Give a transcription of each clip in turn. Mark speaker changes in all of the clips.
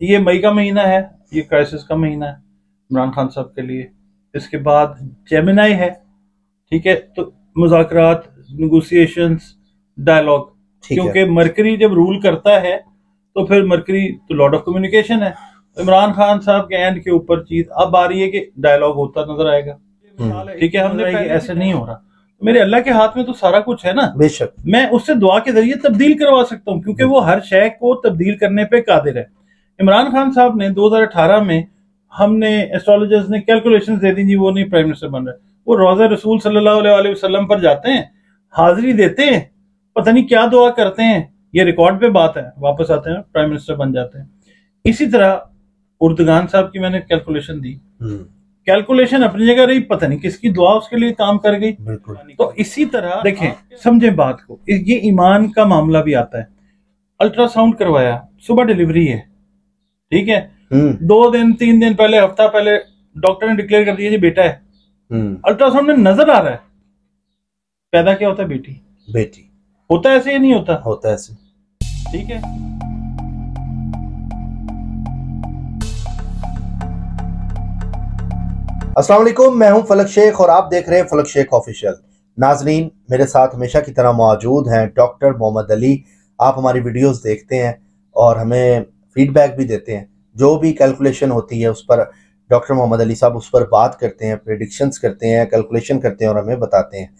Speaker 1: ये मई का महीना है, ये क्राइसिस का महीना है इमरान खान साहब के लिए। इसके बाद जेमिनाई है, ठीक है, तो मुज़ाकरात, नेगोशिएशंस, डायलॉग, क्योंकि मरकरी जब रूल करता है तो फिर मरकरी तो लॉर्ड ऑफ कम्युनिकेशन है। इमरान खान साहब के एंड के ऊपर चीज अब आ रही है कि डायलॉग होता नजर आएगा, ठीक है। हमने पहले ऐसे नहीं हो रहा, मेरे अल्लाह के हाथ में तो सारा कुछ है ना, बेशक मैं उससे दुआ के जरिए तब्दील करवा सकता हूँ, क्योंकि वो हर शय को तब्दील करने पे कादिर है। इमरान खान साहब ने 2018 में, हमने एस्ट्रोलॉजर्स ने कैलकुलेशंस दे दी जी, वो नहीं प्राइम मिनिस्टर बन रहे, वो रोजा रसूल सल्लल्लाहु अलैहि वसल्लम पर जाते हैं, हाजिरी देते हैं, पता नहीं क्या दुआ करते हैं, ये रिकॉर्ड पे बात है, वापस आते हैं प्राइम मिनिस्टर बन जाते हैं। इसी तरह उर्दगान साहब की मैंने कैलकुलेशन दी, कैलकुलेशन अपनी जगह रही, पता नहीं किसकी दुआ उसके लिए काम कर गई। तो इसी तरह देखें, समझे बात को, ये ईमान का मामला भी आता है। अल्ट्रासाउंड करवाया, सुबह डिलीवरी है, ठीक है, 2 दिन 3 दिन पहले, हफ्ता पहले डॉक्टर ने डिक्लेयर कर दिया जी बेटा है। अल्ट्रासाउंड में नजर आ रहा है पैदा क्या होता है, बेटी। बेटी होता है ऐसे या नहीं होता? होता है ऐसे, ठीक है।
Speaker 2: अस्सलाम वालेकुम, मैं हूं फलक शेख और आप देख रहे हैं फलक शेख ऑफिशियल। नाजरीन, मेरे साथ हमेशा की तरह मौजूद हैं डॉक्टर मोहम्मद अली। आप हमारी वीडियोस देखते हैं और हमें फीडबैक भी देते हैं। जो भी कैलकुलेशन होती है उस पर डॉक्टर मोहम्मद अली साहब उस पर बात करते हैं, प्रेडिक्शंस करते हैं, कैलकुलेशन करते हैं और हमें बताते हैं।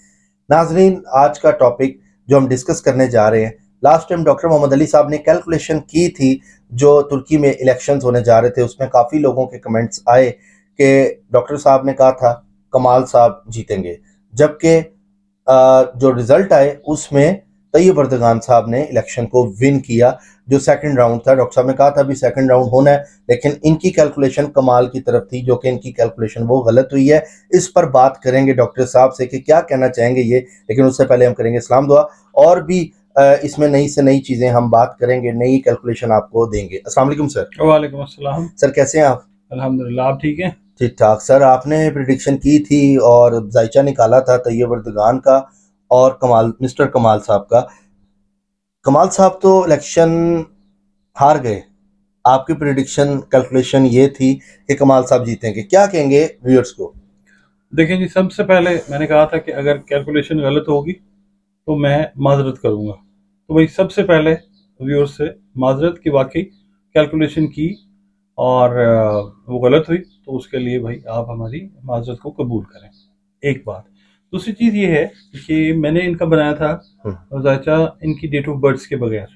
Speaker 2: नाजरीन, आज का टॉपिक जो हम डिस्कस करने जा रहे हैं, last time doctor Mohammad Ali साहब ने कैलकुलेशन की थी जो तुर्की में इलेक्शंस होने जा रहे थे। उसमें काफ़ी लोगों के कमेंट्स आए कि डॉक्टर साहब ने कहा था कमाल साहब जीतेंगे, जबकि जो रिजल्ट आए उसमें तैयब अर्दगान साहब ने इलेक्शन को विन किया। जो सेकंड राउंड था, डॉक्टर साहब ने कहा था अभी सेकंड राउंड होना है, लेकिन इनकी कैलकुलेशन कमाल की तरफ थी, जो कि इनकी कैलकुलेशन वो गलत हुई है। इस पर बात करेंगे डॉक्टर साहब से कि क्या कहना चाहेंगे ये, लेकिन उससे पहले हम करेंगे इस्लाम दुआ, और भी इसमें नई से नई चीजें हम बात करेंगे, नई कैलकुलेशन आपको देंगे। अस्सलाम वालेकुम सर।
Speaker 1: वालेकुम अस्सलाम
Speaker 2: सर, कैसे हैं आप?
Speaker 1: अल्हम्दुलिल्लाह, आप ठीक हैं?
Speaker 2: ठीक ठाक सर। आपने प्रिडिक्शन की थी और जायचा निकाला था तैयब अर्दगान का और मिस्टर कमाल साहब का। कमाल साहब तो इलेक्शन हार गए, आपकी प्रिडिक्शन कैलकुलेशन ये थी कि कमाल साहब जीतेंगे, क्या कहेंगे व्यूअर्स को?
Speaker 1: देखें जी, सबसे पहले मैंने कहा था कि अगर कैलकुलेशन गलत होगी तो मैं माजरत करूंगा, तो भाई सबसे पहले व्यूअर्स से माजरत की, वाकई कैलकुलेशन की और वो गलत हुई, तो उसके लिए भाई आप हमारी माजरत को कबूल करें, एक बात। दूसरी चीज़ ये है कि मैंने इनका बनाया था जायचा इनकी डेट ऑफ बर्थ के बगैर,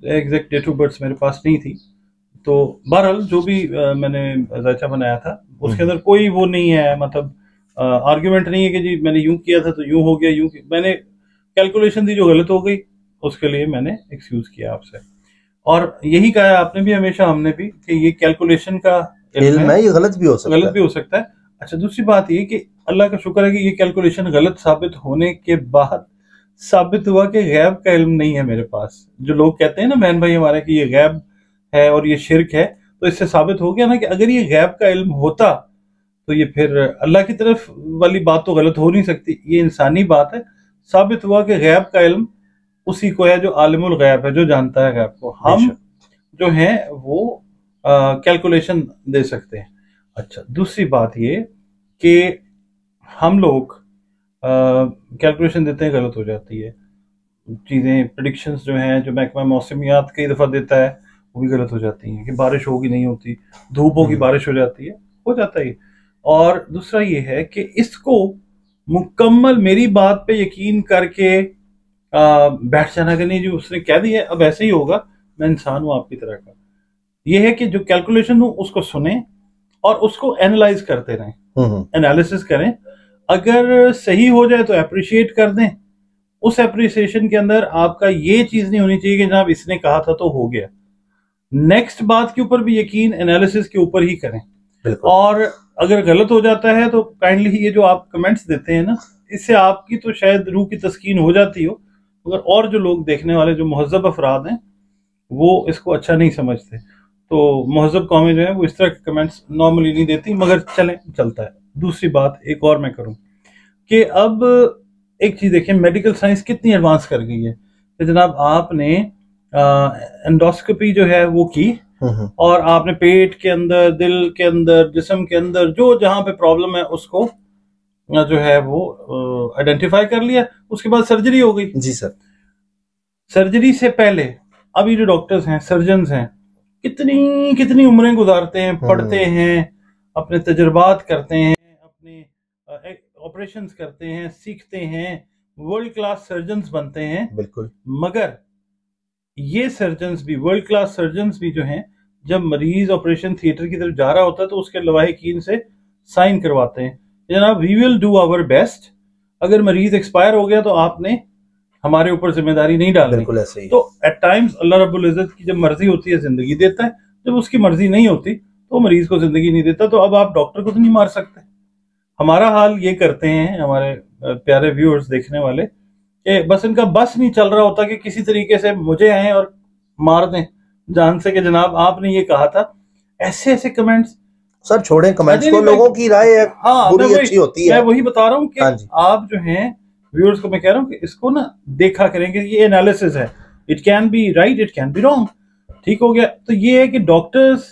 Speaker 1: एग्जैक्ट डेट ऑफ बर्थ मेरे पास नहीं थी, तो बहरहाल जो भी मैंने जायचा बनाया था उसके अंदर कोई वो नहीं है, मतलब आर्ग्यूमेंट नहीं है कि जी मैंने यूं किया था तो यूं हो गया, मैंने कैलकुलेशन दी जो गलत हो गई, उसके लिए मैंने एक्सक्यूज किया आपसे। और यही कहा है आपने भी हमेशा, हमने भी, कि ये कैलकुलेशन का
Speaker 2: इल्म है, ये गलत भी हो सकता है।
Speaker 1: अच्छा, दूसरी बात ये कि अल्लाह का शुक्र है कि ये कैलकुलेशन गलत साबित होने के बाद साबित हुआ कि गैब का इल्म नहीं है मेरे पास। जो लोग कहते हैं ना बहन भाई हमारे कि ये गैब है और ये शिरक है, तो इससे साबित हो गया ना कि अगर ये गैब का इल्म होता तो ये फिर अल्लाह की तरफ वाली बात तो गलत हो नहीं सकती, ये इंसानी बात है। साबित हुआ कि गैब का इल्म उसी को है जो आलिमुल गैब है, जो जानता है गैब को। हम जो हैं वो कैलकुलेशन दे सकते हैं। अच्छा, दूसरी बात ये कि हम लोग कैलकुलेशन देते हैं, गलत हो जाती है चीज़ें। प्रेडिक्शंस जो हैं, जो महकमा मौसमियात कई दफ़ा देता है, वो भी गलत हो जाती हैं कि बारिश होगी नहीं होती, धूप होगी बारिश हो जाती है, हो जाता है। और दूसरा ये है कि इसको मुकम्मल मेरी बात पे यकीन करके बैठ जाना कि नहीं जी उसने कह दिया अब ऐसे ही होगा, मैं इंसान हूं आपकी तरह का। ये है कि जो कैलकुलेशन हो उसको सुने और उसको एनालाइज करते रहें, एनालिसिस करें। अगर सही हो जाए तो अप्रिशिएट कर दें, उस अप्रिसिएशन के अंदर आपका ये चीज नहीं होनी चाहिए कि जनाब इसने कहा था तो हो गया। नेक्स्ट बात के ऊपर भी यकीन एनालिसिस के ऊपर ही करें। और अगर गलत हो जाता है तो काइंडली ये जो आप कमेंट्स देते हैं ना, इससे आपकी तो शायद रूह की तस्कीन हो जाती हो, मगर और जो लोग देखने वाले जो महज़ब अफराद हैं वो इसको अच्छा नहीं समझते। तो महज़ब कौमें जो है वो इस तरह के कमेंट्स नॉर्मली नहीं देती, मगर चलता है। दूसरी बात एक और मैं करूं कि अब एक चीज देखें, मेडिकल साइंस कितनी एडवांस कर गई है कि जनाब आपने एंडोस्कोपी जो है वो की, और आपने पेट के अंदर, दिल के अंदर, जिस्म के अंदर जो जहां पे प्रॉब्लम है उसको जो है वो आइडेंटिफाई कर लिया, उसके बाद सर्जरी हो गई।
Speaker 2: जी सर।
Speaker 1: सर्जरी से पहले अभी जो डॉक्टर्स हैं, सर्जन्स हैं, कितनी कितनी उम्रें गुजारते हैं, पढ़ते हैं, अपने तजुर्बात करते हैं, अपने ऑपरेशंस करते हैं, सीखते हैं, वर्ल्ड क्लास सर्जन्स बनते हैं।
Speaker 2: बिल्कुल।
Speaker 1: मगर ये सर्जन्स भी, वर्ल्ड क्लास सर्जन्स भी जो हैं, जब मरीज ऑपरेशन थिएटर की तरफ जा रहा होता है तो उसके लवाहिकीन से साइन करवाते हैं, जनाब we will do our best, अगर मरीज एक्सपायर हो गया तो आपने हमारे ऊपर जिम्मेदारी नहीं डालनी।
Speaker 2: बिल्कुल ऐसे ही।
Speaker 1: तो एट टाइम्स अल्लाह रब्बुल इज्जत की जब मर्जी होती है जिंदगी देता है, जब उसकी मर्जी नहीं होती तो मरीज को जिंदगी नहीं देता। तो अब आप डॉक्टर को तो नहीं मार सकते। हमारा हाल ये करते हैं हमारे प्यारे व्यूअर्स, देखने वाले, कि बस इनका बस नहीं चल रहा होता कि किसी तरीके से मुझे आए और मार दें जान से कि जनाब आपने ये कहा था। ऐसे ऐसे कमेंट्स
Speaker 2: सर छोड़ें कमेंट्स को, लोगों की राय है बुरी अच्छी होती है।
Speaker 1: मैं वही बता रहा हूँ कि आप जो हैं व्यूअर्स को मैं कह रहा हूँ कि इसको ना देखा करेंगे, ये एनालिसिस है, it can be right, it can be wrong. ठीक हो गया। तो ये है कि डॉक्टर्स,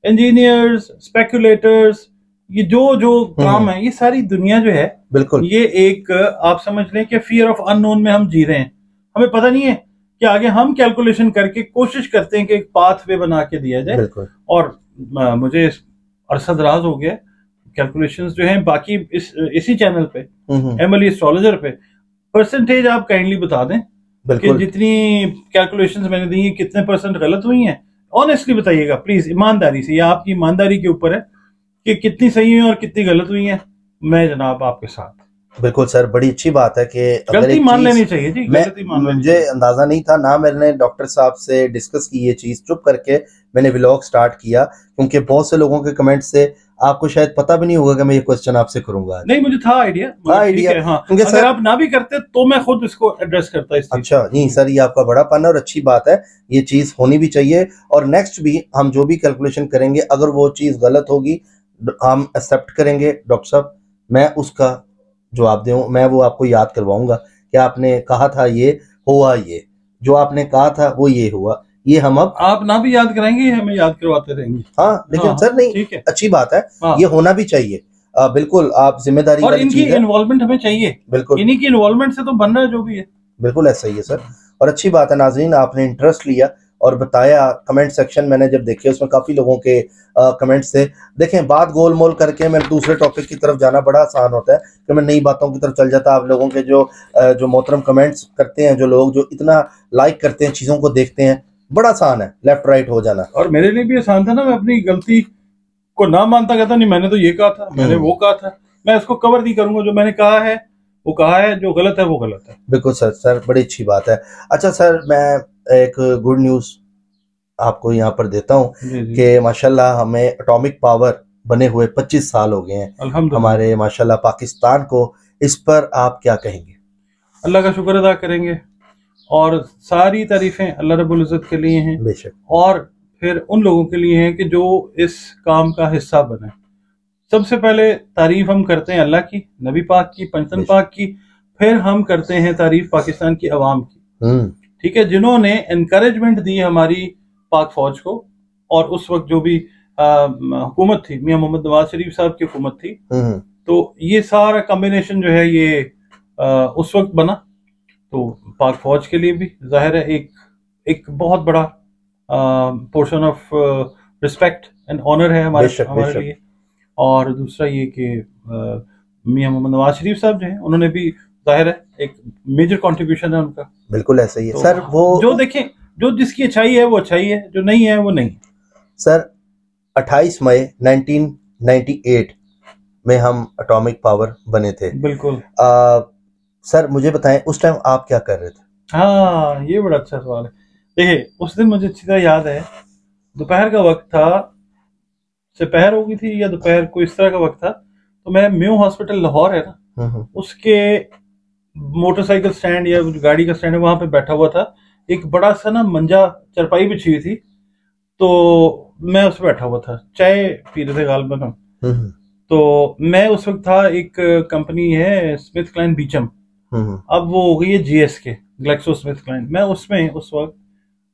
Speaker 1: इंजीनियर्स, स्पेकुलेटर्स, ये जो जो काम है, ये सारी दुनिया जो है,
Speaker 2: बिल्कुल
Speaker 1: ये एक आप समझ लें कि फियर ऑफ अननोन में हम जी रहे हैं। हमें पता नहीं है कि आगे हम कैलकुलेशन करके कोशिश करते हैं कि एक पाथ वे बना के दिया जाए। और मुझे अरसा दराज हो गया कैलकुलेशंस जो हैं बाकी इसी चैनल पे, एमएलई एस्ट्रोलॉजर पे, परसेंटेज आप काइंडली बता दें कि जितनी कैलकुलेशंस मैंने दी हैं कितने परसेंट गलत हुई हैं। ऑनेस्टली बताइएगा प्लीज, ईमानदारी से, या आपकी ईमानदारी के ऊपर है कि कितनी सही हुई और कितनी गलत हुई हैं। मैं जनाब आपके साथ।
Speaker 2: बिल्कुल सर, बड़ी अच्छी बात है कि
Speaker 1: गलती मान लेनी चाहिए जी, गलती मान लेनी।
Speaker 2: मुझे अंदाजा नहीं था ना, मैंने डॉक्टर साहब से डिस्कस की ये चीज, चुप करके मैंने व्लॉग स्टार्ट किया, क्योंकि बहुत से लोगों के कमेंट से आपको शायद पता भी नहीं होगा कि मैं ये क्वेश्चन आपसे करूंगा।
Speaker 1: नहीं, मुझे था आइडिया, हाँ, क्योंकि अगर आप ना भी करते तो मैं खुद इसको एड्रेस करता।
Speaker 2: अच्छा नहीं सर, ये आपका बड़ापन है और अच्छी बात है, ये चीज होनी भी चाहिए। और नेक्स्ट भी हम जो भी कैलकुलेशन करेंगे, अगर वो चीज गलत होगी हम एक्सेप्ट करेंगे। डॉक्टर साहब मैं उसका जवाब दूं, मैं वो आपको याद करवाऊंगा कि आपने कहा था ये हुआ, ये जो आपने कहा था वो ये हुआ, ये हम अब
Speaker 1: आप ना भी याद कराएंगे, हमें याद करवाते रहेंगे।
Speaker 2: हाँ लेकिन हाँ, सर नहीं, अच्छी बात है, हाँ, ये होना भी चाहिए। बिल्कुल आप जिम्मेदारी
Speaker 1: और इनकी इन्वॉल्वमेंट हमें चाहिए। बिल्कुल इन्हीं की इन्वॉल्वमेंट से तो बन रहा है जो भी है।
Speaker 2: बिल्कुल ऐसा ही है सर, और अच्छी बात है नाज़रीन, आपने इंटरेस्ट लिया और बताया। कमेंट सेक्शन मैंने जब देखे उसमें काफी लोगों के कमेंट्स थे। देखें बात गोल मोल करके मैं दूसरे टॉपिक की तरफ जाना बड़ा आसान होता है कि मैं नई बातों की तरफ चल जाता। आप लोगों के जो मोहतरम कमेंट्स करते हैं, जो लोग जो इतना लाइक करते हैं, चीजों को देखते हैं, बड़ा आसान है लेफ्ट राइट हो जाना।
Speaker 1: और मेरे लिए भी आसान था ना, मैं अपनी गलती को ना मानता, कहता नहीं मैंने तो ये कहा था, मैंने वो कहा था, मैं इसको कवर नहीं करूंगा। जो मैंने कहा है वो कहा है, जो गलत है वो गलत है।
Speaker 2: बिल्कुल सर, सर बड़ी अच्छी बात है। अच्छा सर, मैं एक गुड न्यूज आपको यहाँ पर देता हूँ कि माशाल्लाह हमें एटॉमिक पावर बने हुए 25 साल हो गए हैं हमारे माशाल्लाह पाकिस्तान को। इस पर आप क्या कहेंगे?
Speaker 1: अल्लाह का शुक्र अदा करेंगे और सारी तारीफें अल्लाह रब्बुल इज्जत के लिए हैं,
Speaker 2: बेशक, और
Speaker 1: फिर उन लोगों के लिए हैं कि जो इस काम का हिस्सा बने। सबसे पहले तारीफ हम करते हैं अल्लाह की, नबी पाक की, पंचतन पाक की, फिर हम करते हैं तारीफ पाकिस्तान की अवाम की। ठीक है, जिन्होंने एनकरेजमेंट दी हमारी पाक फौज को। और उस वक्त जो भी हुकूमत थी, मियां मोहम्मद नवाज शरीफ साहब की हुकूमत थी, तो ये सारा कॉम्बिनेशन जो है ये उस वक्त बना। तो पाक फौज के लिए भी जाहिर है एक बहुत बड़ा portion of respect and honour है हमारे लिए। और दूसरा ये कि मियां मोहम्मद नवाज शरीफ साहब जो हैं, उन्होंने भी जाहिर है एक मेजर कंट्रीब्यूशन है उनका।
Speaker 2: बिल्कुल ऐसा ही है। तो सर वो
Speaker 1: जो देखें, जो जिसकी अच्छाई है वो अच्छाई है, जो नहीं है वो नहीं।
Speaker 2: सर 28 मई 1998 में हम एटॉमिक पावर बने थे।
Speaker 1: बिल्कुल।
Speaker 2: सर मुझे बताएं उस टाइम आप क्या कर रहे थे?
Speaker 1: हाँ, ये बड़ा अच्छा सवाल है। देखिए उस दिन मुझे अच्छी तरह याद है, दोपहर का वक्त था, दोपहर हो गई थी या दोपहर को इस तरह का वक्त था। तो मैं म्यू हॉस्पिटल लाहौर है ना, उसके मोटरसाइकिल स्टैंड या गाड़ी का स्टैंड है, वहां पे बैठा हुआ था। एक बड़ा सा ना मंजा चरपाई बिछी हुई थी, तो मैं उस पर बैठा हुआ था, चाय पी रहे थे गालबन हम। तो मैं उस वक्त था, एक कंपनी है स्मिथ क्लाइन बीचम, अब वो हो गई है जीएसके, ग्लेक्सो स्मिथ क्लाइन। मैं उसमें उस वक्त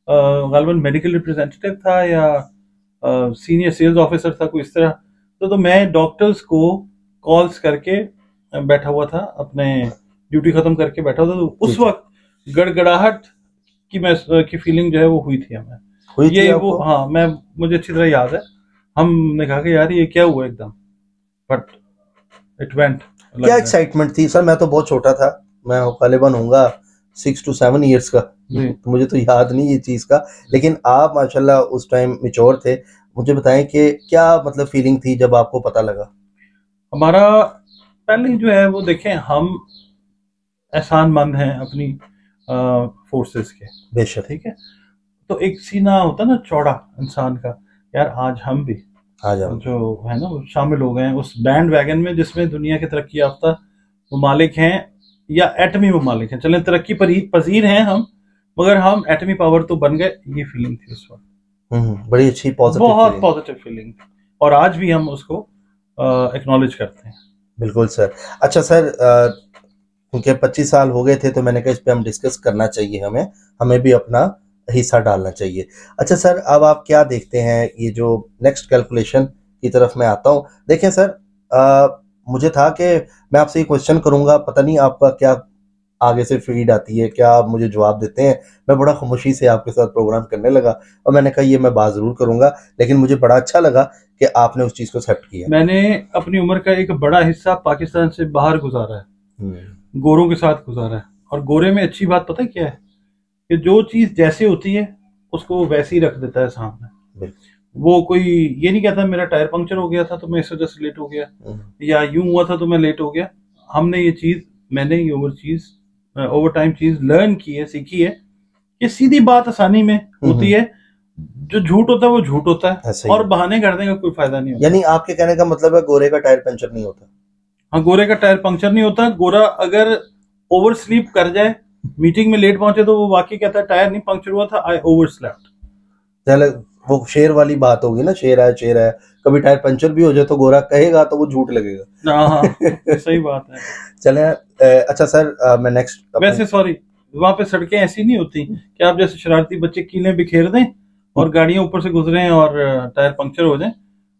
Speaker 1: गालिबन मेडिकल रिप्रेजेंटेटिव था या सीनियर सेल्स ऑफिसर था, कोई इस तरह। तो मैं डॉक्टर्स को कॉल्स करके बैठा हुआ था, अपने ड्यूटी खत्म करके बैठा हुआ था। तो उस वक्त गड़गड़ाहट की फीलिंग जो है वो हुई थी हमें,
Speaker 2: हुई
Speaker 1: ये
Speaker 2: थी
Speaker 1: वो,
Speaker 2: आपको?
Speaker 1: हाँ, मुझे अच्छी तरह याद है। हमने कहा कि यार ये क्या हुआ एकदम, बट इट वेंट।
Speaker 2: क्या एक्साइटमेंट थी सर? मैं तो बहुत छोटा था, मैं गालिबन होऊंगा 6 to 7 ईयर्स का, तो मुझे तो याद नहीं ये चीज का। लेकिन आप माशाल्लाह उस टाइम मैच्योर थे। मुझे बताएं कि क्या मतलब फीलिंग थी जब आपको पता लगा?
Speaker 1: हमारा पहले जो है वो, देखें, हम एहसानमंद हैं अपनी फोर्सेस के,
Speaker 2: बेशक।
Speaker 1: ठीक है। तो एक सीना होता ना चौड़ा इंसान का, यार आज हम भी
Speaker 2: आज हम
Speaker 1: जो है ना वो शामिल हो गए हैं उस बैंड वैगन में जिसमें दुनिया के तरक्की याफ्ता ममालिक हैं या एटमी ममालिक हैं। चलें, तरक्की पजीर हैं हम, मगर हम एटमी पावर तो बन गए, ये फीलिंग थी उस वक्त।
Speaker 2: बड़ी अच्छी पॉजिटिव
Speaker 1: बहुत
Speaker 2: फीलिंग।
Speaker 1: पॉजिटिव फीलिंग थी, और आज भी हम उसको एक्नॉलेज करते हैं।
Speaker 2: बिल्कुल सर। अच्छा सर, क्योंकि 25 साल हो गए थे तो मैंने कहा इस पे हम डिस्कस करना चाहिए, हमें हमें भी अपना हिस्सा डालना चाहिए। अच्छा सर, अब आप क्या देखते हैं, ये जो नेक्स्ट कैलकुलेशन की तरफ मैं आता हूँ। देखें सर, मुझे था कि मैं आपसे ये क्वेश्चन करूंगा, पता नहीं आपका क्या आगे से फीड आती है, क्या आप मुझे जवाब देते हैं। मैं बड़ा खामोशी से आपके साथ प्रोग्राम करने लगा और मैंने कहा ये मैं बात जरूर करूंगा, लेकिन मुझे बड़ा अच्छा लगा कि आपने उस चीज को एक्सेप्ट किया।
Speaker 1: मैंने अपनी उम्र का एक बड़ा हिस्सा पाकिस्तान से बाहर गुजारा है, गोरों के साथ गुजारा है। और गोरे में अच्छी बात पता है क्या है, कि जो चीज जैसे होती है उसको वैसे ही रख देता है सामने। वो कोई ये नहीं कहता मेरा टायर पंक्चर हो गया था तो मैं इस वजह से लेट हो गया, या यूं हुआ था तो मैं लेट हो गया। मैंने ये ओवर टाइम चीज लर्न की है, सीखी है, कि सीधी बात आसानी में होती है। जो झूठ होता है वो झूठ होता है, और बहाने करने का कोई फायदा नहीं होता।
Speaker 2: यानी आपके कहने का मतलब है गोरे का टायर पंचर नहीं होता?
Speaker 1: हाँ, गोरे का टायर पंक्चर नहीं होता। गोरा अगर ओवर स्लीप कर जाए, मीटिंग में लेट पहुंचे, तो वो वाकई कहता है टायर नहीं पंक्चर हुआ था, आई ओवर स्लेप्ट।
Speaker 2: चल, वो शेर वाली बात होगी ना, शेर है, कभी टायर पंचर भी हो जाए तो गोरा कहेगा तो वो झूठ लगेगा।
Speaker 1: हाँ, सही बात है।
Speaker 2: चले, अच्छा सर, मैं नेक्स्ट
Speaker 1: वैसे सॉरी, वहां पे सड़कें ऐसी नहीं होती कि आप जैसे शरारती बच्चे कीलें बिखेर दें और गाड़ियां ऊपर से गुजरें और टायर पंक्चर हो जाएं।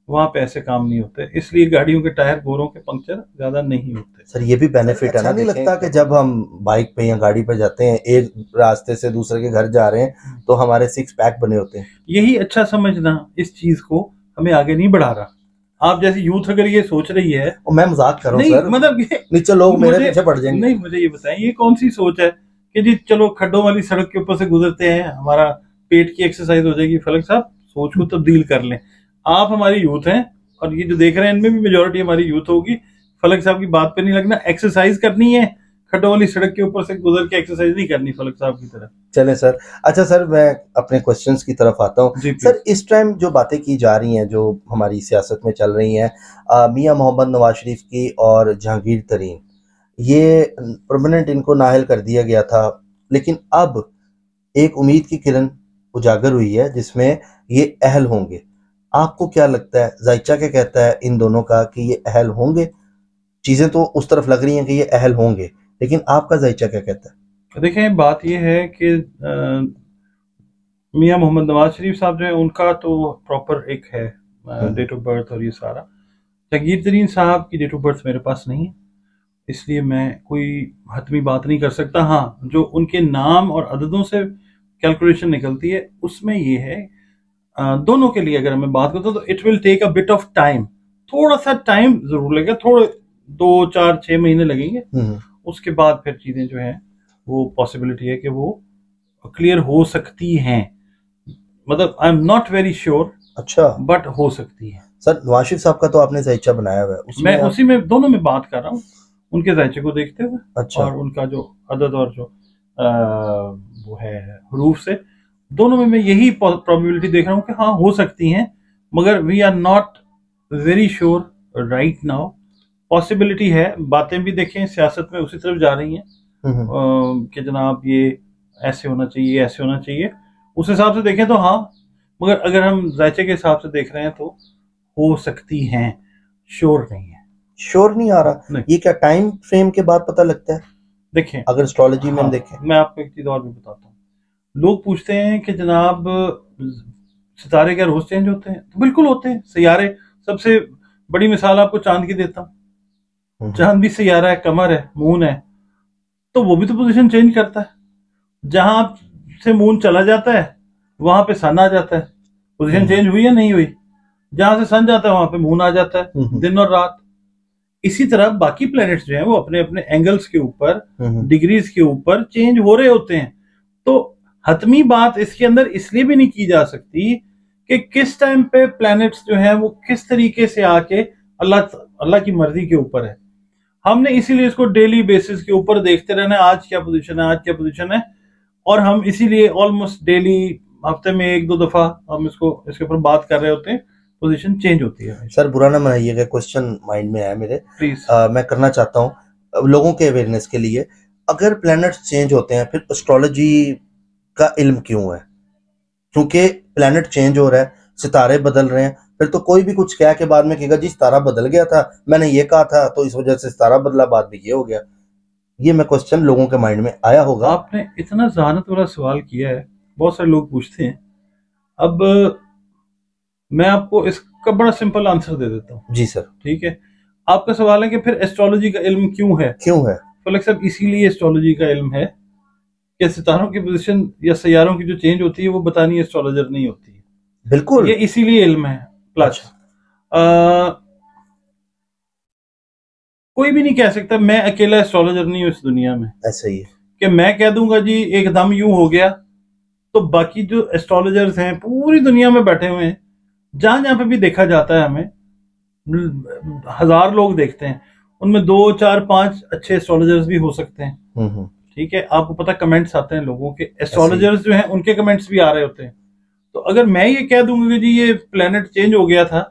Speaker 1: वहां पे ऐसे काम नहीं होते, इसलिए गाड़ियों के टायर, गोरों के पंक्चर ज्यादा नहीं होते।
Speaker 2: सर ये भी बेनिफिट है ना, नहीं लगता कि जब हम बाइक पे या गाड़ी पे जाते हैं, एक रास्ते से दूसरे के घर जा रहे हैं, तो हमारे 6 पैक बने होते हैं।
Speaker 1: यही अच्छा समझना इस चीज को हमें आगे नहीं बढ़ा रहा। आप जैसी यूथ अगर ये सोच रही है,
Speaker 2: मैं मजाक कर रहा हूँ सर,
Speaker 1: मतलब
Speaker 2: नीचे लोग मेरे पीछे पड़ जाएंगे।
Speaker 1: नहीं, मुझे ये बताएं, ये कौन सी सोच है कि जी चलो खड्डों वाली सड़क के ऊपर से गुजरते हैं, हमारा पेट की एक्सरसाइज हो जाएगी। फलक साहब, सोच को तब्दील कर लें। आप हमारी यूथ हैं, और ये जो देख रहे हैं इनमें भी मेजोरिटी हमारी यूथ होगी। फलक साहब की बात पे नहीं लगना, एक्सरसाइज करनी है, खड्डों वाली सड़क के ऊपर से गुजर के एक्सरसाइज नहीं करनी फलक साहब की तरह।
Speaker 2: चले सर। अच्छा सर, मैं अपने क्वेश्चंस की तरफ आता हूँ। सर इस टाइम जो बातें की जा रही हैं, जो हमारी सियासत में चल रही हैं, मियां मोहम्मद नवाज शरीफ की और जहांगीर तरीन, ये परमानेंट इनको नाअहल कर दिया गया था, लेकिन अब एक उम्मीद की किरण उजागर हुई है जिसमें ये अहल होंगे। आपको क्या लगता है, जायचा क्या कहता है इन दोनों का कि ये अहल होंगे? चीजें तो उस तरफ लग रही हैं कि ये अहल होंगे, लेकिन आपका जायचा क्या कहता है?
Speaker 1: देखें, बात ये है कि मियां मोहम्मद नवाज शरीफ साहब जो है उनका तो प्रॉपर एक है डेट ऑफ बर्थ और ये सारा। जहांगीर तरीन साहब की डेट ऑफ बर्थ मेरे पास नहीं है, इसलिए मैं कोई हतमी बात नहीं कर सकता। हाँ, जो उनके नाम और अददों से कैलकुलेशन निकलती है उसमें ये है, दोनों के लिए अगर मैं बात करता हूँ तो it will take a bit of time, थोड़ा सा टाइम जरूर लगेगा, थोड़े 2 4 6 महीने लगेंगे। उसके बाद फिर चीजें जो है वो पॉसिबिलिटी है कि वो क्लियर हो सकती हैं। मतलब I am not very sure,
Speaker 2: अच्छा,
Speaker 1: बट हो सकती है।
Speaker 2: सर नवाज शरीफ साहब का तो आपने जायचा बनाया हुआ है,
Speaker 1: मैं उसी में दोनों में बात कर रहा हूँ, उनके जायचे को देखते हुए।
Speaker 2: अच्छा।
Speaker 1: और उनका जो अदद और जो वो है हरूफ से, दोनों में मैं यही प्रोबेबिलिटी देख रहा हूँ कि हाँ हो सकती हैं, मगर we are not very sure right now. Possibility है, बातें भी देखें सियासत में उसी तरफ जा रही हैं कि जनाब ये ऐसे होना चाहिए, ऐसे होना चाहिए। उस हिसाब से देखें तो हाँ, मगर अगर हम जायचे के हिसाब से देख रहे हैं तो हो सकती हैं, श्योर नहीं है।
Speaker 2: श्योर नहीं आ रहा नहीं। ये क्या टाइम फ्रेम के बाद पता लगता है?
Speaker 1: देखें,
Speaker 2: अगर एस्ट्रोलॉजी में हम देखें,
Speaker 1: मैं आपको एक चीज और भी बताता हूँ। लोग पूछते हैं कि जनाब सितारे क्या रोज चेंज होते हैं? तो बिल्कुल होते हैं। सियारे, सबसे बड़ी मिसाल आपको चांद की देता हूँ। चांद भी सियारा है, कमर है, मून है, तो वो भी तो पोजीशन चेंज करता है। जहां से मून चला जाता है वहां पे सन आ जाता है। पोजीशन चेंज हुई या नहीं हुई? जहां से सन जाता है वहां पे मून आ जाता है, दिन और रात। इसी तरह बाकी प्लैनेट्स जो हैं वो अपने अपने एंगल्स के ऊपर, डिग्रीज के ऊपर चेंज हो रहे होते हैं। तो हतमी बात इसके अंदर इसलिए भी नहीं की जा सकती कि किस टाइम पे प्लैनेट्स जो हैं वो किस तरीके से आके अल्लाह की मर्जी के ऊपर है। हमने इसीलिए इसको डेली बेसिस के ऊपर देखते रहना है, आज क्या पोजीशन है, आज क्या पोजीशन है। और हम इसीलिए ऑलमोस्ट डेली, हफ्ते में एक दो दफा हम इसके ऊपर बात कर रहे होते हैं। पोजीशन चेंज होती है।
Speaker 2: सर बुरा ना मनाइएगा, क्वेश्चन माइंड में है मेरे,
Speaker 1: प्लीज।
Speaker 2: मैं करना चाहता हूँ लोगों के अवेयरनेस के लिए। अगर प्लैनेट्स चेंज होते हैं फिर एस्ट्रोलॉजी का इल्म क्यों है? क्योंकि प्लैनेट चेंज हो रहा है, सितारे बदल रहे हैं, फिर तो कोई भी कुछ कह के बाद में कहेगा जी सितारा बदल गया था, मैंने ये कहा था तो इस वजह से सितारा बदला, बाद में ये हो गया। ये मैं क्वेश्चन लोगों के माइंड में आया होगा।
Speaker 1: आपने इतना जहानत वाला सवाल किया है, बहुत सारे लोग पूछते हैं। अब मैं आपको इसका बड़ा सिंपल आंसर दे देता हूँ।
Speaker 2: जी सर।
Speaker 1: ठीक है, आपका सवाल है कि फिर एस्ट्रोलॉजी का इल्म क्यों है? फलक साहब, इसीलिए एस्ट्रोलॉजी का इल्म है कि सितारों की पोजीशन या सैयारों की जो चेंज होती है वो बतानी एस्ट्रोलॉजर नहीं होती है।
Speaker 2: बिल्कुल,
Speaker 1: ये इसीलिए इल्म है। प्लस कोई भी नहीं कह सकता, मैं अकेला एस्ट्रोलॉजर नहीं हूं इस दुनिया में।
Speaker 2: ऐसा ही है
Speaker 1: कि मैं कह दूंगा जी एकदम यूं हो गया, तो बाकी जो एस्ट्रोलॉजर्स हैं पूरी दुनिया में बैठे हुए हैं, जहां जहां पे भी देखा जाता है, हमें हजार लोग देखते हैं, उनमें 2 4 5 अच्छे एस्ट्रोलॉजर्स भी हो सकते हैं। ठीक है, आपको पता कमेंट्स आते हैं लोगों के, एस्ट्रोलॉजर्स जो हैं उनके कमेंट्स भी आ रहे होते हैं। तो अगर मैं ये कह दूंगा कि जी ये प्लेनेट चेंज हो गया था,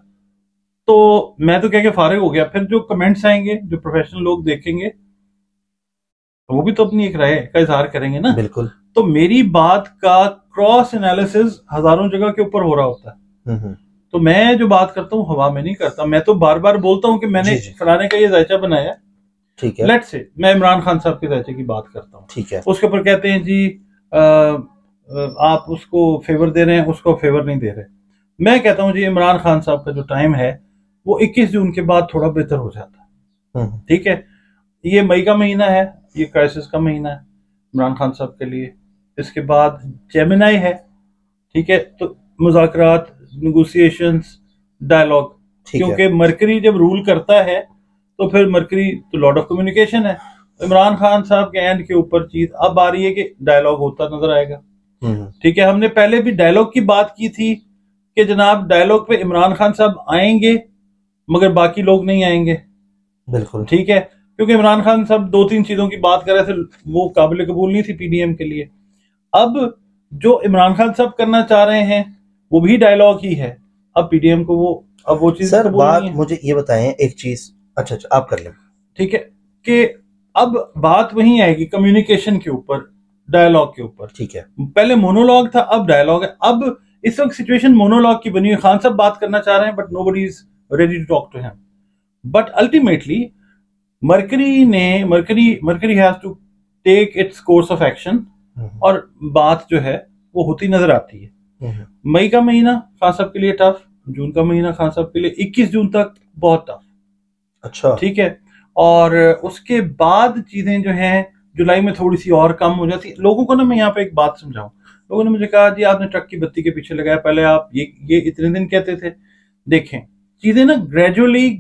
Speaker 1: तो मैं तो कह के फारिग हो गया। फिर जो कमेंट्स आएंगे, जो प्रोफेशनल लोग देखेंगे, वो भी तो अपनी एक राय का इजहार करेंगे ना।
Speaker 2: बिल्कुल।
Speaker 1: तो मेरी बात का क्रॉस एनालिसिस हजारों जगह के ऊपर हो रहा होता है। तो मैं जो बात करता हूँ हवा में नहीं करता, मैं तो बार बार बोलता हूँ कि मैंने फलाने का ये जायचा बनाया।
Speaker 2: ठीक है,
Speaker 1: लेट्स से मैं इमरान खान साहब के जायचे की बात करता हूँ।
Speaker 2: ठीक है,
Speaker 1: उसके ऊपर कहते हैं जी आप उसको फेवर दे रहे हैं, उसको फेवर नहीं दे रहे। मैं कहता हूँ जी इमरान खान साहब का जो टाइम है वो 21 जून के बाद थोड़ा बेहतर हो जाता है। ठीक है, ये मई का महीना है, ये क्राइसिस का महीना है इमरान खान साहब के लिए। इसके बाद जेमिनाई है। ठीक है, तो मुज़ाकरात, नेगोशिएशंस, डायलॉग, क्योंकि मरकरी जब रूल करता है तो फिर मरकरी तो लॉर्ड ऑफ कम्युनिकेशन है। इमरान खान साहब के एंड के ऊपर चीज अब आ रही है कि डायलॉग होता नजर आएगा। ठीक है, हमने पहले भी डायलॉग की बात की थी कि जनाब डायलॉग पे इमरान खान साहब आएंगे मगर बाकी लोग नहीं आएंगे।
Speaker 2: बिल्कुल
Speaker 1: ठीक है, क्योंकि इमरान खान साहब 2-3 चीजों की बात कर रहे थे, वो काबिल कबूल नहीं थी पीडीएम के लिए। अब जो इमरान खान साहब करना चाह रहे हैं वो भी डायलॉग ही है। अब पीडीएम को वो चीज
Speaker 2: सर बात मुझे ये बताएं एक चीज। अच्छा आप कर लें।
Speaker 1: ठीक है, कि अब बात वहीं आएगी कम्युनिकेशन के ऊपर, डायलॉग के ऊपर।
Speaker 2: ठीक है,
Speaker 1: पहले मोनोलॉग था, अब डायलॉग है। अब इस वक्त सिचुएशन मोनोलॉग की बनी हुई, खान साहब बात करना चाह रहे हैं but nobody is ready to talk to him. But ultimately Mercury has to take its course of action, और बात जो है वो होती नजर आती है। मई का महीना खान साहब के लिए टफ, जून का महीना खान साहब के लिए 21 जून तक बहुत टफ।
Speaker 2: अच्छा,
Speaker 1: ठीक है, और उसके बाद चीजें जो हैं जुलाई में थोड़ी सी और कम हो जाती। लोगों को ना मैं यहाँ पे एक बात समझाऊं, लोगों ने मुझे कहा जी आपने ट्रक की बत्ती के पीछे लगाया, पहले आप ये इतने दिन कहते थे। देखें चीजें ना ग्रेजुअली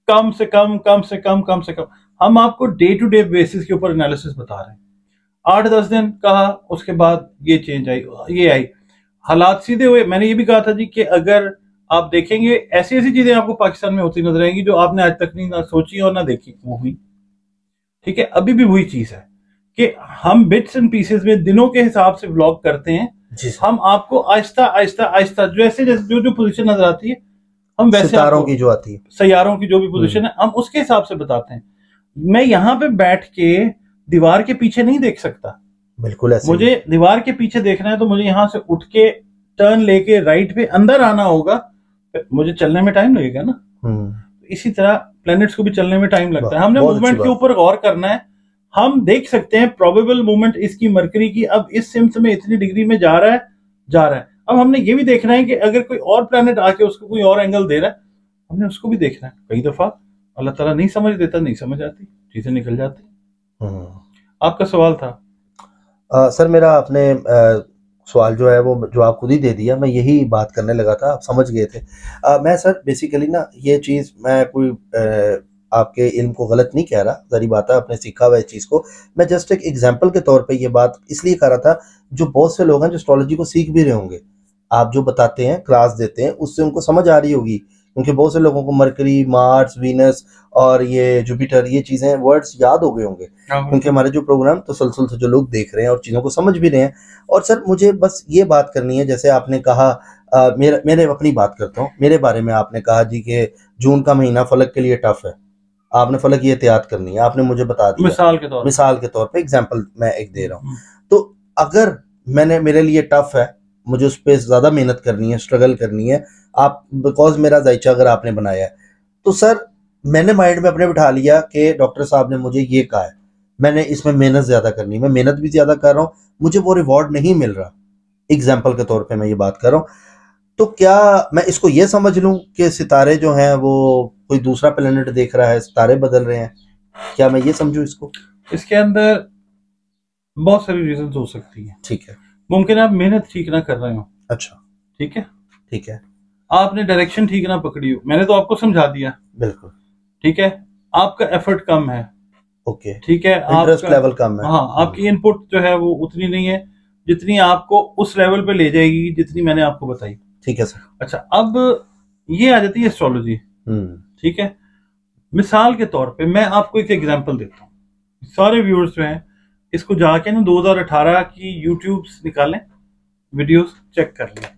Speaker 1: कम से कम हम आपको डे टू डे बेसिस के ऊपर एनालिसिस बता रहे हैं। 8-10 दिन कहा, उसके बाद ये चेंज आई, ये आई, हालात सीधे हुए। मैंने ये भी कहा था जी कि अगर आप देखेंगे ऐसी ऐसी चीजें आपको पाकिस्तान में होती नजर आएंगी जो आपने आज तक नहीं ना सोची और ना देखी, वो हुई। ठीक है, अभी भी वही चीज है कि हम बिट्स एंड पीसेस में दिनों के हिसाब से व्लॉग करते हैं। हम आपको आहिस्ता आहिस्ता जैसे जो पोजीशन नजर आती है, हम वैसे
Speaker 2: सितारों की जो आती है,
Speaker 1: सैयारों की जो भी पोजीशन है, हम उसके हिसाब से बताते हैं। मैं यहाँ पे बैठ के दीवार के पीछे नहीं देख सकता।
Speaker 2: बिल्कुल ऐसे
Speaker 1: मुझे दीवार के पीछे देखना है तो मुझे यहाँ से उठ के टर्न लेके राइट पे अंदर आना होगा, मुझे चलने में टाइम लगेगा ना। इसी तरह प्लैनेट्स को भी चलने में टाइम लगता है। हमने मूवमेंट के ऊपर गौर करना है, हम देख सकते हैं प्रोबेबल मूवमेंट इसकी मरकरी की अब इस सिम्त में इतनी डिग्री में जा रहा है। अब हमने ये भी देखना है कि अगर कोई और प्लैनेट आके उसको कोई और एंगल दे रहा है, हमने उसको भी देखना है। कई दफा अल्लाह ताला नहीं समझ देता, नहीं समझ आती, चीजें निकल जाती। आपका सवाल था?
Speaker 2: सर मेरा आपने सवाल जो है वो जो आप खुद ही दे दिया, मैं यही बात करने लगा था, आप समझ गए थे। मैं सर बेसिकली ना ये चीज़ मैं कोई आपके इल्म को गलत नहीं कह रहा, सारी बात है, आपने सीखा हुआ इस चीज़ को। मैं जस्ट एक एग्जांपल के तौर पे ये बात इसलिए कर रहा था, जो बहुत से लोग हैं जो एस्ट्रोलॉजी को सीख भी रहे होंगे, आप जो बताते हैं, क्लास देते हैं, उससे उनको समझ आ रही होगी, क्योंकि बहुत से लोगों को मरकरी, मार्स, वीनस और ये जुपिटर, ये चीज़ें वर्ड्स याद हो गए होंगे, क्योंकि हमारे जो प्रोग्राम तसलसल से जो लोग देख रहे हैं और चीज़ों को समझ भी रहे हैं। और सर मुझे बस ये बात करनी है, जैसे आपने कहा, मेरे अपनी बात करता हूँ, मेरे बारे में आपने कहा जी कि जून का महीना फलक के लिए टफ है, आपने फलक की एहतियात करनी है, आपने मुझे बता दिया मिसाल के तौर पे एग्जांपल मैं एक दे रहा हूँ। तो अगर मेरे लिए टफ है, मुझे उस पर ज़्यादा मेहनत करनी है, स्ट्रगल करनी है, आप बिकॉज मेरा जायचा अगर आपने बनाया है, तो सर मैंने माइंड में अपने बिठा लिया कि डॉक्टर साहब ने मुझे ये कहा है, मैंने इसमें मेहनत ज़्यादा करनी है, मैं मेहनत भी ज़्यादा कर रहा हूँ, मुझे वो रिवॉर्ड नहीं मिल रहा, एग्जाम्पल के तौर पे मैं ये बात कर रहा हूँ, तो क्या मैं इसको ये समझ लूँ कि सितारे जो हैं वो कोई दूसरा प्लेनेट देख रहा है, सितारे बदल रहे हैं, क्या मैं ये समझूं इसको?
Speaker 1: इसके अंदर बहुत सारी रीजन हो सकती है।
Speaker 2: ठीक है,
Speaker 1: मुमकिन आप मेहनत ठीक ना कर रहे हो।
Speaker 2: अच्छा,
Speaker 1: ठीक है,
Speaker 2: ठीक है,
Speaker 1: आपने डायरेक्शन ठीक ना पकड़ी हो, मैंने तो आपको समझा दिया,
Speaker 2: बिल्कुल
Speaker 1: ठीक है, आपका एफर्ट कम है,
Speaker 2: ओके,
Speaker 1: ठीक है,
Speaker 2: इंटरेस्ट लेवल कम है,
Speaker 1: हाँ, आपकी इनपुट जो है वो उतनी नहीं है जितनी आपको उस लेवल पे ले जाएगी जितनी मैंने आपको बताई।
Speaker 2: ठीक है सर।
Speaker 1: अच्छा, अब ये आ जाती है एस्ट्रोलॉजी। ठीक है, मिसाल के तौर पे मैं आपको एक एग्जांपल देता हूँ, सारे व्यूअर्स जो हैं इसको जाके ना 2018 की यूट्यूब निकालें, वीडियोस चेक कर लें।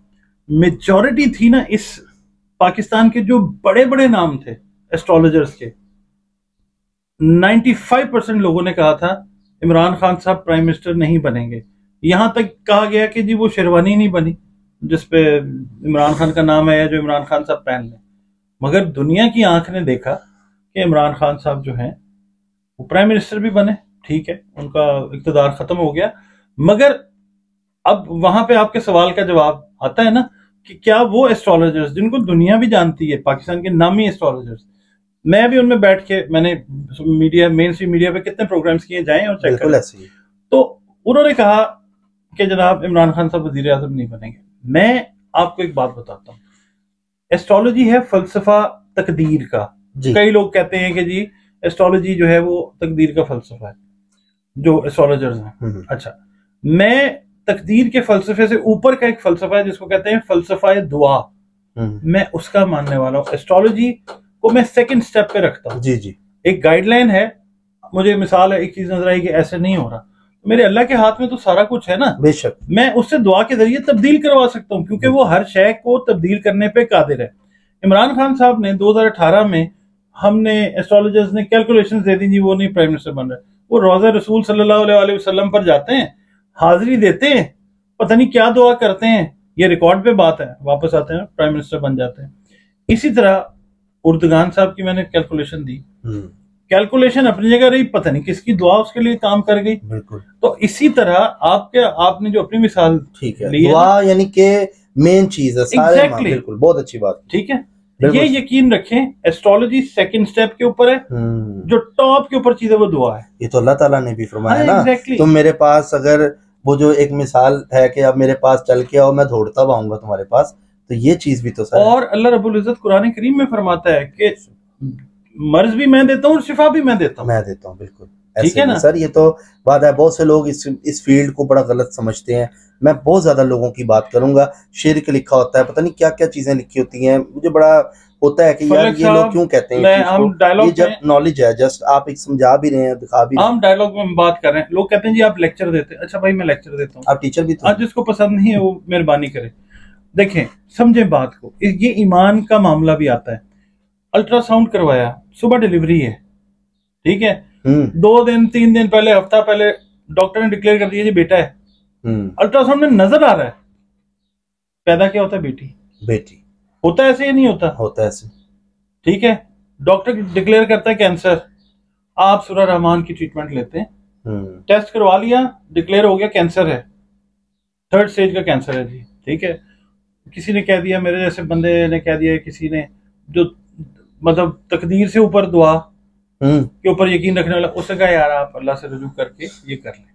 Speaker 1: मेजॉरिटी थी ना इस पाकिस्तान के जो बड़े बड़े नाम थे एस्ट्रोलॉजर्स के, 95% लोगों ने कहा था इमरान खान साहब प्राइम मिनिस्टर नहीं बनेंगे। यहां तक कहा गया कि जी वो शेरवानी नहीं बनी जिसपे इमरान खान का नाम है, जो इमरान खान साहब पहन लें। मगर दुनिया की आंख ने देखा कि इमरान खान साहब जो हैं वो प्राइम मिनिस्टर भी बने, ठीक है, उनका इक़्तिदार खत्म हो गया। मगर अब वहां पे आपके सवाल का जवाब आता है ना कि क्या वो एस्ट्रोलॉजर्स जिनको दुनिया भी जानती है, पाकिस्तान के नामी एस्ट्रोलॉजर्स, मैं भी उनमें बैठ के, मैंने मीडिया, मेन स्ट्रीम मीडिया पे कितने प्रोग्राम्स किए, जाएं और चेक करें, तो उन्होंने कहा कि जनाब इमरान खान साहब वजीर आजम नहीं बनेंगे। मैं आपको एक बात बताता हूँ, एस्ट्रोलॉजी है फलसफा तकदीर का। कई लोग कहते हैं कि जी एस्ट्रोलॉजी जो है वो तकदीर का फलसफा है, जो एस्ट्रोलॉजर्स हैं। अच्छा, मैं तकदीर के फलसफे से ऊपर का एक फलसफा है जिसको कहते हैं फलसफा दुआ, मैं उसका मानने वाला हूँ। एस्ट्रोलॉजी को मैं सेकंड स्टेप पे रखता हूँ। जी जी, एक गाइडलाइन है, मुझे मिसाल है, एक चीज नजर आई कि ऐसे नहीं हो रहा, मेरे अल्लाह के हाथ में तो सारा कुछ है ना, बेशक मैं उससे दुआ के जरिए तब्दील करवा सकता हूँ, क्योंकि वो हर शय को तब्दील करने पे कादिर है। इमरान खान साहब ने 2018 में, हमने एस्ट्रोलॉजर्स ने कैलकुलेशन दे दी जी वो नहीं प्राइम मिनिस्टर बन रहे, वो रोज़ा रसूल सल्लल्लाहु अलैहि वसल्लम पर जाते हैं, हाजिरी देते हैं, पता नहीं क्या दुआ करते हैं, ये रिकॉर्ड पे बात है, वापस आते हैं प्राइम मिनिस्टर बन जाते हैं। इसी तरह उर्दगान साहब की मैंने कैलकुलेशन दी, कैलकुलेशन अपनी जगह रही, पता नहीं किसकी दुआ उसके लिए काम कर गई। बिल्कुल, तो इसी तरह आपने जो अपनी मिसाल ठीक है,
Speaker 2: दुआ यानी कि मेन चीज है सारे। exactly. बिल्कुल, बहुत अच्छी बात,
Speaker 1: ठीक है, ये यकीन रखें एस्ट्रोलॉजी सेकंड स्टेप के ऊपर है, जो टॉप के ऊपर चीज है वो दुआ है।
Speaker 2: ये तो अल्लाह ताला ने भी फरमाया ना, exactly. तुम मेरे पास, अगर वो जो एक मिसाल है कि अब मेरे पास चल के आओ, मैं दौड़ता आऊंगा तुम्हारे पास, तो ये चीज भी तो सर।
Speaker 1: और अल्लाह रब्बुल इज्जत कुरान करीम में फरमाता है कि मर्ज भी मैं देता हूँ और शिफा भी मैं देता
Speaker 2: हूँ, बिल्कुल, ठीक है ना सर। ये तो बात है, बहुत से लोग इस फील्ड को बड़ा गलत समझते हैं। मैं बहुत ज्यादा लोगों की बात करूंगा, शिर्क लिखा होता है, पता नहीं क्या क्या चीजें लिखी होती हैं, मुझे बड़ा होता है कि यार ये लोग क्यों कहते हैं, ये जब नॉलेज है, जस्ट आप एक समझा भी रहे हैं, दिखा भी रहे हैं,
Speaker 1: हम डायलॉग में बात कर रहे हैं। लोग कहते हैं जी आप लेक्चर देते हैं, अच्छा भाई मैं लेक्चर देता हूँ,
Speaker 2: आप टीचर भी तो।
Speaker 1: आज जिसको पसंद नहीं है वो मेहरबानी करे, देखें समझें बात को, ये ईमान का मामला भी आता है। अल्ट्रासाउंड करवाया, सुबह डिलीवरी है, ठीक है, 2 दिन 3 दिन पहले, हफ्ता पहले डॉक्टर ने डिक्लेयर कर दिया जी बेटा है। अल्ट्रासाउंड में नजर आ रहा है पैदा क्या होता है, बेटी होता है, ऐसे ही नहीं होता ऐसे, ठीक है। डॉक्टर डिक्लेयर करता है कैंसर, आप सूरह रहमान की ट्रीटमेंट लेते हैं, टेस्ट करवा लिया, डिक्लेयर हो गया कैंसर है, 3rd स्टेज का कैंसर है जी, ठीक है। किसी ने कह दिया, मेरे जैसे बंदे ने कह दिया, किसी ने जो मतलब तकदीर से ऊपर दुआ के ऊपर यकीन रखने वाला, उसने कहा यार आप अल्लाह से रुजू करके ये कर लें।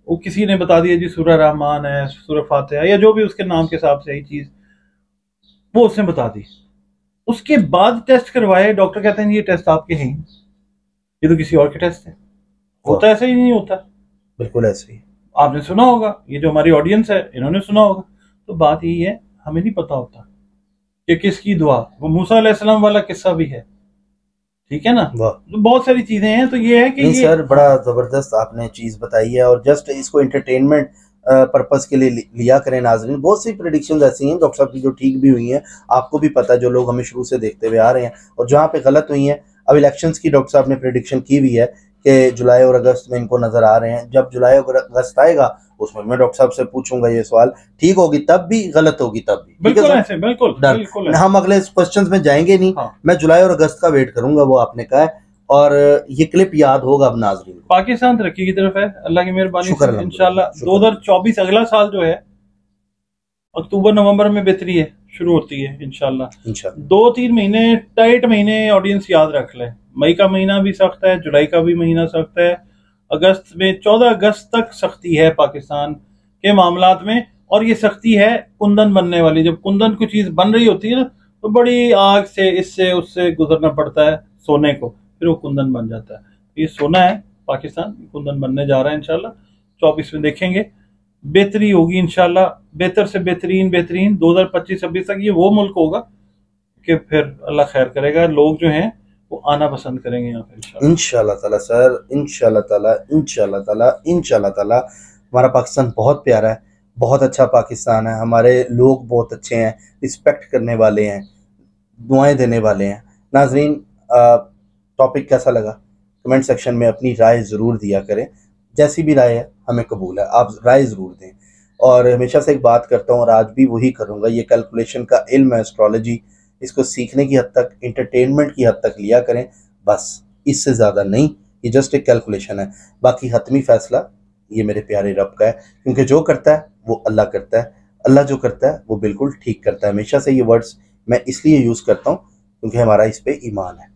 Speaker 1: वो किसी ने बता दिया जी सूरह रहमान है, सूरह फातिहा, या जो भी उसके नाम के हिसाब से यही चीज वो उसने बता दी। उसके बाद टेस्ट करवाए, डॉक्टर कहते हैं ये टेस्ट आपके हैं, ये तो किसी और के टेस्ट है। होता ऐसा ही नहीं होता,
Speaker 2: बिल्कुल ऐसे ही।
Speaker 1: आपने सुना होगा, ये जो हमारी ऑडियंस है इन्होंने सुना होगा। तो बात यही है, हमें नहीं पता होता कि किसकी दुआ, वो मूसा अलैहिस्सलाम वाला किस्सा भी है, ठीक है ना। तो बहुत सारी चीजें हैं। तो ये है कि
Speaker 2: नहीं सर, बड़ा जबरदस्त आपने चीज बताई है, और जस्ट इसको एंटरटेनमेंट पर्पस के लिए लिया करें नाज़रीन। बहुत सी प्रेडिक्शंस ऐसी हैं डॉक्टर साहब की जो ठीक भी हुई हैं, आपको भी पता है, जो लोग हमें शुरू से देखते हुए आ रहे हैं, और जहाँ पे गलत हुई हैं। अब इलेक्शंस की डॉक्टर साहब ने प्रेडिक्शन की हुई है कि जुलाई और अगस्त में इनको नजर आ रहे हैं। जब जुलाई और अगस्त आएगा उसमें मैं डॉक्टर साहब से पूछूंगा ये सवाल, ठीक होगी तब भी, गलत होगी तब भी।
Speaker 1: बिल्कुल ऐसे, बिल्कुल
Speaker 2: हम अगले क्वेश्चंस में जाएंगे नहीं। हाँ। मैं जुलाई और अगस्त का वेट करूंगा, वो आपने कहा है, और ये क्लिप याद होगा अब नाज़रीन।
Speaker 1: पाकिस्तान तरक्की की तरफ है अल्लाह की मेहरबानी से इंशाल्लाह। 2024 अगला साल जो है अक्टूबर नवंबर में बेहतरी है, शुरू होती है इंशाल्लाह। 2-3 महीने टाइट महीने ऑडियंस याद रख ले। मई का महीना भी सख्त है, जुलाई का भी महीना सख्त है, अगस्त में 14 अगस्त तक सख्ती है पाकिस्तान के मामलात में। और ये सख्ती है कुंदन बनने वाली। जब कुंदन कोई चीज बन रही होती है ना, तो बड़ी आग से इससे उससे गुजरना पड़ता है सोने को, फिर वो कुंदन बन जाता है। ये सोना है, पाकिस्तान कुंदन बनने जा रहा है इंशाल्लाह। 24 में देखेंगे बेहतरी होगी इंशाल्लाह, बेहतर से बेहतरीन 2025-26 तक ये वो मुल्क होगा कि फिर अल्लाह खैर करेगा, लोग जो हैं वो आना पसंद करेंगे यहाँ पे
Speaker 2: इंशाल्लाह ताला सर, इंशाल्लाह ताला, इंशाल्लाह ताला, इंशाल्लाह ताला। हमारा पाकिस्तान बहुत प्यारा है, बहुत अच्छा पाकिस्तान है, हमारे लोग बहुत अच्छे हैं, रिस्पेक्ट करने वाले हैं, दुआएं देने वाले हैं। नाजरीन, टॉपिक कैसा लगा कमेंट सेक्शन में अपनी राय ज़रूर दिया करें। जैसी भी राय है हमें कबूल है, आप राय ज़रूर दें। और हमेशा से एक बात करता हूँ और आज भी वही करूँगा, ये कैलकुलेशन का इल्म है, एस्ट्रोलॉजी, इसको सीखने की हद तक, एंटरटेनमेंट की हद तक लिया करें, बस इससे ज़्यादा नहीं। ये जस्ट एक कैलकुलेशन है, बाकी हतमी फैसला ये मेरे प्यारे रब का है, क्योंकि जो करता है वो अल्लाह करता है, अल्लाह जो करता है वो बिल्कुल ठीक करता है। हमेशा से ये वर्ड्स मैं इसलिए यूज़ करता हूँ क्योंकि हमारा इस पर ईमान है।